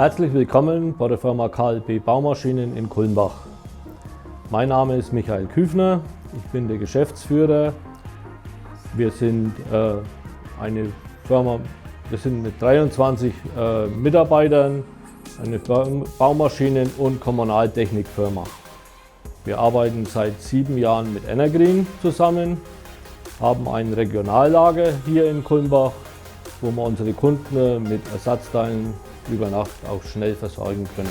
Herzlich willkommen bei der Firma KLB Baumaschinen in Kulmbach. Mein Name ist Michael Küfner, ich bin der Geschäftsführer. Wir sind eine Firma, wir sind mit 23 Mitarbeitern eine Baumaschinen- und Kommunaltechnikfirma. Wir arbeiten seit 7 Jahren mit Energreen zusammen, haben ein Regionallager hier in Kulmbach, wo wir unsere Kunden mit Ersatzteilen über Nacht auch schnell versorgen können.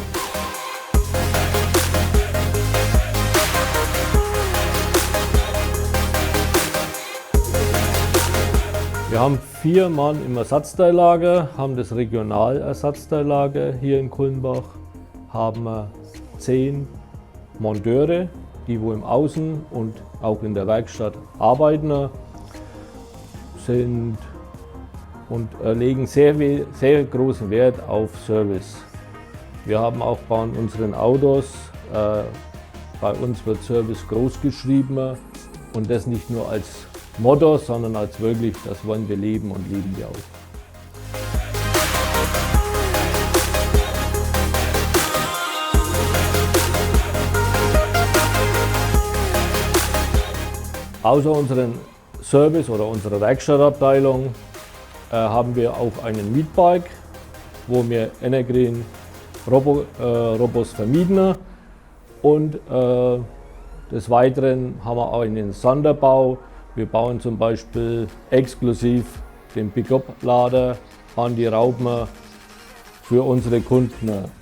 Wir haben 4 Mann im Ersatzteillager, haben das Regionalersatzteillager hier in Kulmbach, haben 10 Monteure, die wo im Außen und auch in der Werkstatt arbeiten, sind und legen sehr großen Wert auf Service. Wir haben auch bei unseren Autos, bei uns wird Service groß geschrieben und das nicht nur als Motto, sondern als wirklich, das wollen wir leben und leben wir auch. Außer unseren Service oder unserer Werkstattabteilung haben wir auch einen Mietpark, wo wir Energreen Robos vermieten. Und des Weiteren haben wir auch einen Sonderbau. Wir bauen zum Beispiel exklusiv den Pickup-Lader an die Raupen für unsere Kunden.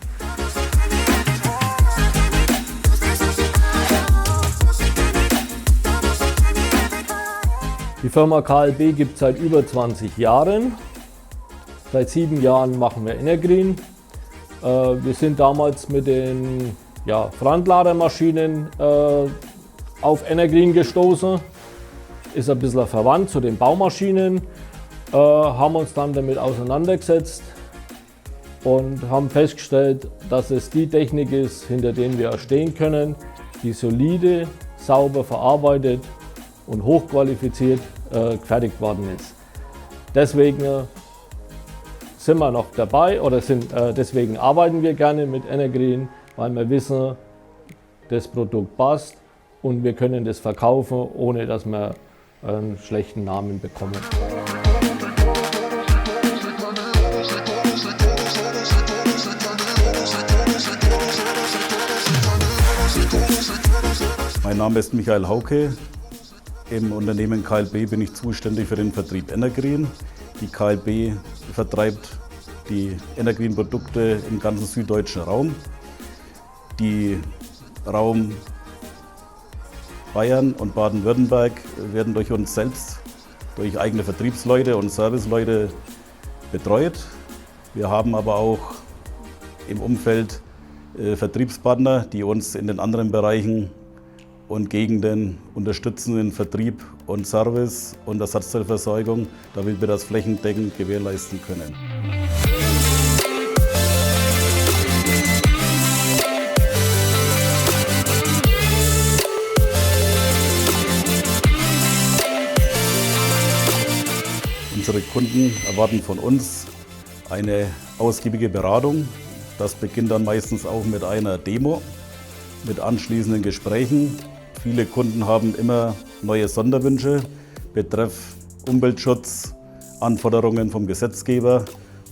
Die Firma KLB gibt es seit über 20 Jahren. Seit 7 Jahren machen wir Energreen. Wir sind damals mit den Frontladermaschinen auf Energreen gestoßen. Ist ein bisschen verwandt zu den Baumaschinen. Haben uns dann damit auseinandergesetzt und haben festgestellt, dass es die Technik ist, hinter denen wir stehen können, die solide, sauber verarbeitet und hochqualifiziert gefertigt worden ist. Deswegen sind wir noch dabei oder deswegen arbeiten wir gerne mit Energreen, weil wir wissen, das Produkt passt und wir können das verkaufen, ohne dass wir einen schlechten Namen bekommen. Mein Name ist Michael Hauke. Im Unternehmen KLB bin ich zuständig für den Vertrieb Energreen. Die KLB vertreibt die Energreen-Produkte im ganzen süddeutschen Raum. Die Raum Bayern und Baden-Württemberg werden durch uns selbst, durch eigene Vertriebsleute und Serviceleute betreut. Wir haben aber auch im Umfeld Vertriebspartner, die uns in den anderen Bereichen und Gegenden unterstützen in Vertrieb und Service und Ersatzteilversorgung, damit wir das flächendeckend gewährleisten können. Unsere Kunden erwarten von uns eine ausgiebige Beratung. Das beginnt dann meistens auch mit einer Demo, mit anschließenden Gesprächen. Viele Kunden haben immer neue Sonderwünsche betreff Umweltschutz, Anforderungen vom Gesetzgeber.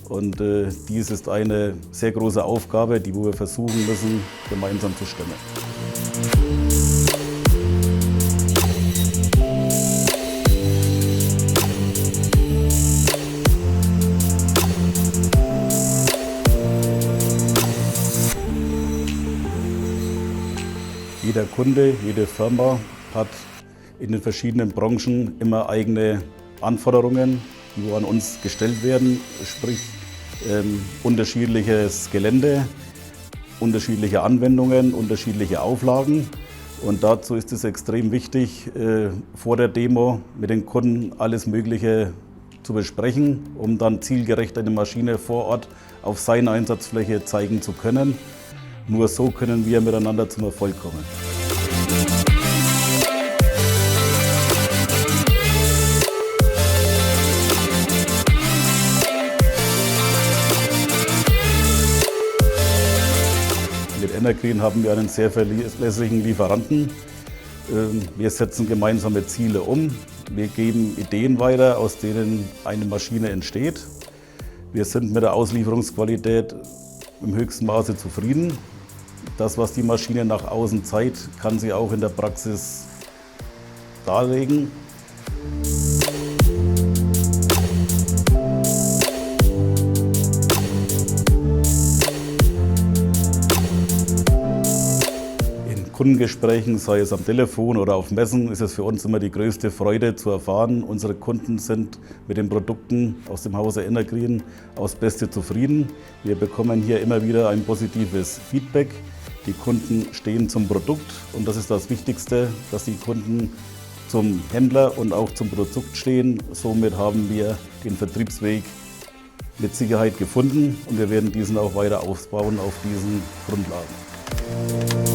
Und dies ist eine sehr große Aufgabe, die wir versuchen müssen, gemeinsam zu stemmen. Jeder Kunde, jede Firma hat in den verschiedenen Branchen immer eigene Anforderungen, die an uns gestellt werden, sprich unterschiedliches Gelände, unterschiedliche Anwendungen, unterschiedliche Auflagen. Und dazu ist es extrem wichtig, vor der Demo mit den Kunden alles Mögliche zu besprechen, um dann zielgerecht eine Maschine vor Ort auf seiner Einsatzfläche zeigen zu können. Nur so können wir miteinander zum Erfolg kommen. Energreen haben wir einen sehr verlässlichen Lieferanten. Wir setzen gemeinsame Ziele um. Wir geben Ideen weiter, aus denen eine Maschine entsteht. Wir sind mit der Auslieferungsqualität im höchsten Maße zufrieden. Das, was die Maschine nach außen zeigt, kann sie auch in der Praxis darlegen. In Kundengesprächen, sei es am Telefon oder auf Messen, ist es für uns immer die größte Freude zu erfahren, unsere Kunden sind mit den Produkten aus dem Hause Energreen aufs Beste zufrieden. Wir bekommen hier immer wieder ein positives Feedback. Die Kunden stehen zum Produkt und das ist das Wichtigste, dass die Kunden zum Händler und auch zum Produkt stehen. Somit haben wir den Vertriebsweg mit Sicherheit gefunden und wir werden diesen auch weiter ausbauen auf diesen Grundlagen.